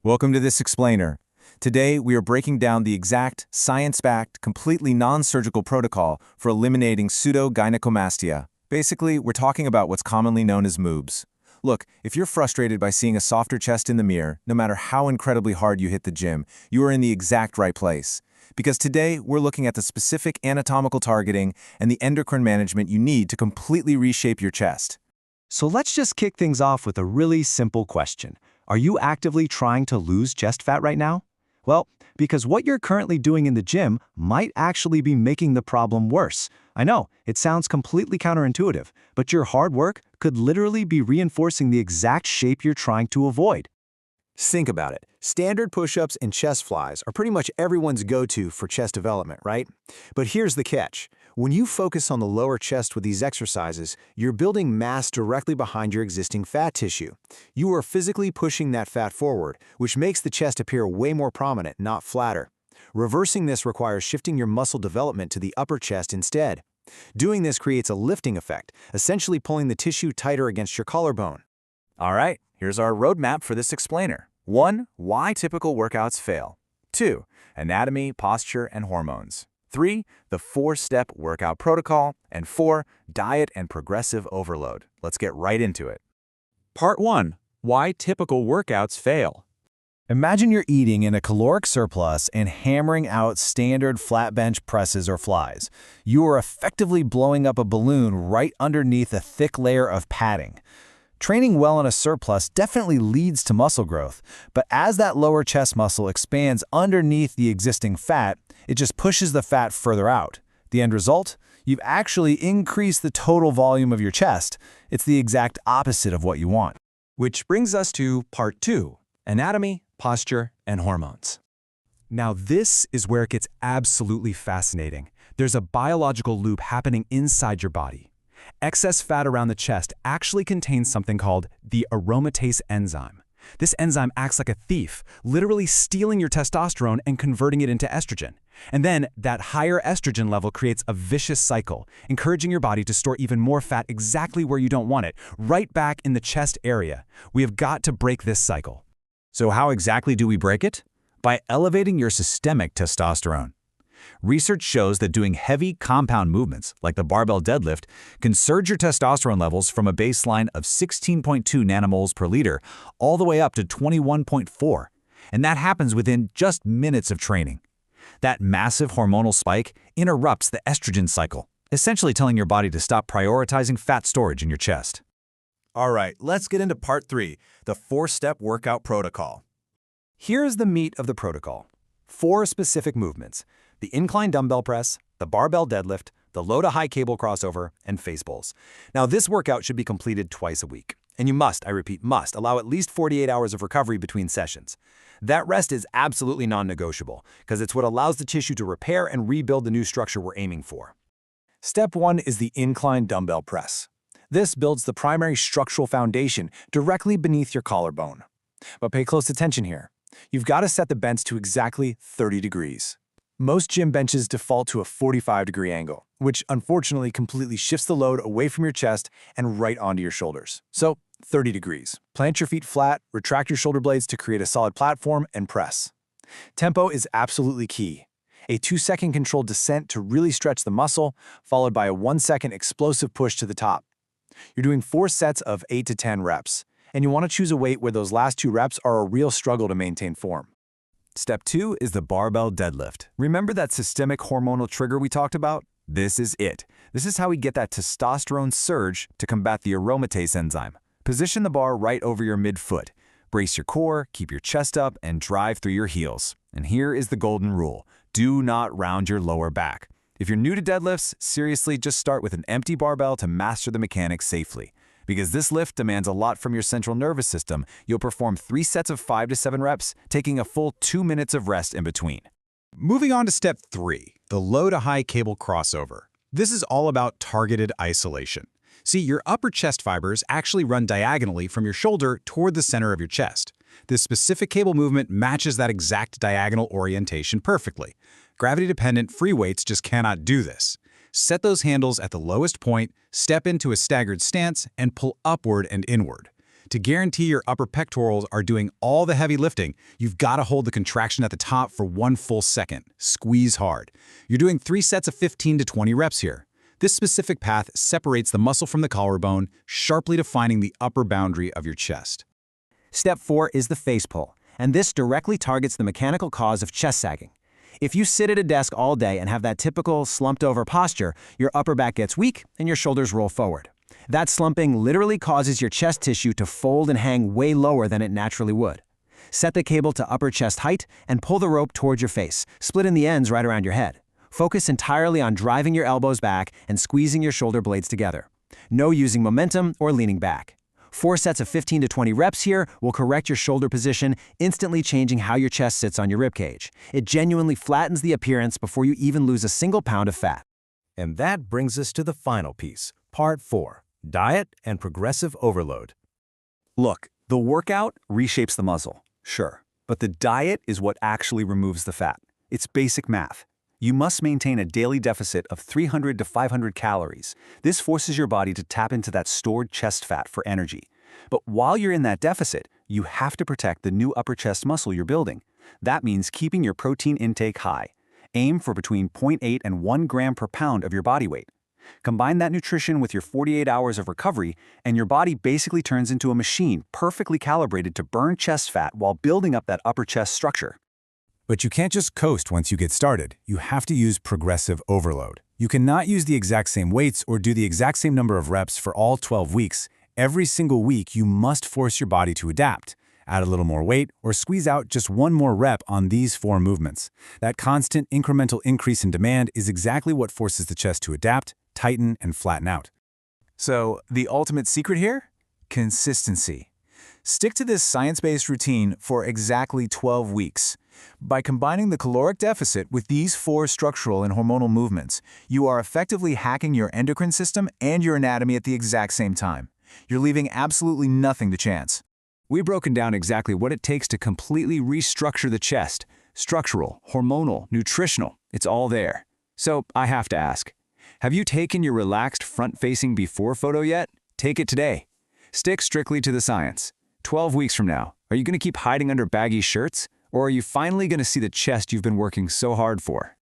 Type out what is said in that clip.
Welcome to this explainer. Today, we are breaking down the exact, science-backed, completely non-surgical protocol for eliminating pseudogynecomastia. Basically, we're talking about what's commonly known as moobs. Look, if you're frustrated by seeing a softer chest in the mirror, no matter how incredibly hard you hit the gym, you are in the exact right place. Because today, we're looking at the specific anatomical targeting and the endocrine management you need to completely reshape your chest. So let's just kick things off with a really simple question. Are you actively trying to lose chest fat right now? Well, because what you're currently doing in the gym might actually be making the problem worse. I know, it sounds completely counterintuitive, but your hard work could literally be reinforcing the exact shape you're trying to avoid. Think about it. Standard push-ups and chest flies are pretty much everyone's go-to for chest development, right? But here's the catch. When you focus on the lower chest with these exercises, you're building mass directly behind your existing fat tissue. You are physically pushing that fat forward, which makes the chest appear way more prominent, not flatter. Reversing this requires shifting your muscle development to the upper chest instead. Doing this creates a lifting effect, essentially pulling the tissue tighter against your collarbone. All right, here's our roadmap for this explainer. 1. Why typical workouts fail. 2. Anatomy, posture, and hormones. 3. The 4-step workout protocol. And 4. Diet and progressive overload. Let's get right into it. Part 1. Why typical workouts fail. Imagine you're eating in a caloric surplus and hammering out standard flat bench presses or flies. You are effectively blowing up a balloon right underneath a thick layer of padding. Training well in a surplus definitely leads to muscle growth, but as that lower chest muscle expands underneath the existing fat, it just pushes the fat further out. The end result? You've actually increased the total volume of your chest. It's the exact opposite of what you want. Which brings us to Part 2. Anatomy, posture, and hormones. Now this is where it gets absolutely fascinating. There's a biological loop happening inside your body. Excess fat around the chest actually contains something called the aromatase enzyme. This enzyme acts like a thief, literally stealing your testosterone and converting it into estrogen. And then that higher estrogen level creates a vicious cycle, encouraging your body to store even more fat exactly where you don't want it, right back in the chest area. We have got to break this cycle. So how exactly do we break it? By elevating your systemic testosterone. Research shows that doing heavy compound movements, like the barbell deadlift, can surge your testosterone levels from a baseline of 16.2 nanomoles per liter all the way up to 21.4. And that happens within just minutes of training. That massive hormonal spike interrupts the estrogen cycle, essentially telling your body to stop prioritizing fat storage in your chest. All right, let's get into Part 3, the 4-step workout protocol. Here's the meat of the protocol. 4 specific movements: the incline dumbbell press, the barbell deadlift, the low-to-high cable crossover, and face pulls. Now, this workout should be completed twice a week. And you must, I repeat, must allow at least 48 hours of recovery between sessions. That rest is absolutely non-negotiable, because it's what allows the tissue to repair and rebuild the new structure we're aiming for. Step 1 is the incline dumbbell press. This builds the primary structural foundation directly beneath your collarbone. But pay close attention here. You've got to set the bench to exactly 30 degrees. Most gym benches default to a 45-degree angle, which unfortunately completely shifts the load away from your chest and right onto your shoulders. So, 30 degrees. Plant your feet flat, retract your shoulder blades to create a solid platform, and press. Tempo is absolutely key. A 2-second controlled descent to really stretch the muscle, followed by a 1-second explosive push to the top. You're doing 4 sets of 8 to 10 reps, and you want to choose a weight where those last 2 reps are a real struggle to maintain form. Step 2 is the barbell deadlift. Remember that systemic hormonal trigger we talked about? This is it. This is how we get that testosterone surge to combat the aromatase enzyme. Position the bar right over your midfoot. Brace your core, keep your chest up, and drive through your heels. And here is the golden rule. Do not round your lower back. If you're new to deadlifts, seriously, just start with an empty barbell to master the mechanics safely. Because this lift demands a lot from your central nervous system, you'll perform 3 sets of 5 to 7 reps, taking a full 2 minutes of rest in between. Moving on to Step 3, the low-to-high cable crossover. This is all about targeted isolation. See, your upper chest fibers actually run diagonally from your shoulder toward the center of your chest. This specific cable movement matches that exact diagonal orientation perfectly. Gravity-dependent free weights just cannot do this. Set those handles at the lowest point, step into a staggered stance, and pull upward and inward. To guarantee your upper pectorals are doing all the heavy lifting, you've got to hold the contraction at the top for 1 full second. Squeeze hard. You're doing 3 sets of 15 to 20 reps here. This specific path separates the muscle from the collarbone, sharply defining the upper boundary of your chest. Step 4 is the face pull, and this directly targets the mechanical cause of chest sagging. If you sit at a desk all day and have that typical slumped-over posture, your upper back gets weak and your shoulders roll forward. That slumping literally causes your chest tissue to fold and hang way lower than it naturally would. Set the cable to upper chest height and pull the rope towards your face, splitting the ends right around your head. Focus entirely on driving your elbows back and squeezing your shoulder blades together. No using momentum or leaning back. 4 sets of 15 to 20 reps here will correct your shoulder position, instantly changing how your chest sits on your ribcage. It genuinely flattens the appearance before you even lose a single pound of fat. And that brings us to the final piece, part 4, diet and progressive overload. Look, the workout reshapes the muscle, sure, but the diet is what actually removes the fat. It's basic math. You must maintain a daily deficit of 300 to 500 calories. This forces your body to tap into that stored chest fat for energy. But while you're in that deficit, you have to protect the new upper chest muscle you're building. That means keeping your protein intake high. Aim for between 0.8 and 1 gram per pound of your body weight. Combine that nutrition with your 48 hours of recovery, and your body basically turns into a machine perfectly calibrated to burn chest fat while building up that upper chest structure. But you can't just coast once you get started. You have to use progressive overload. You cannot use the exact same weights or do the exact same number of reps for all 12 weeks. Every single week, you must force your body to adapt. Add a little more weight or squeeze out just 1 more rep on these 4 movements. That constant incremental increase in demand is exactly what forces the chest to adapt, tighten, and flatten out. So, the ultimate secret here? Consistency. Stick to this science-based routine for exactly 12 weeks. By combining the caloric deficit with these 4 structural and hormonal movements, you are effectively hacking your endocrine system and your anatomy at the exact same time. You're leaving absolutely nothing to chance. We've broken down exactly what it takes to completely restructure the chest. Structural, hormonal, nutritional, it's all there. So I have to ask, have you taken your relaxed front-facing before photo yet? Take it today. Stick strictly to the science. 12 weeks from now, are you going to keep hiding under baggy shirts? Or are you finally going to see the chest you've been working so hard for?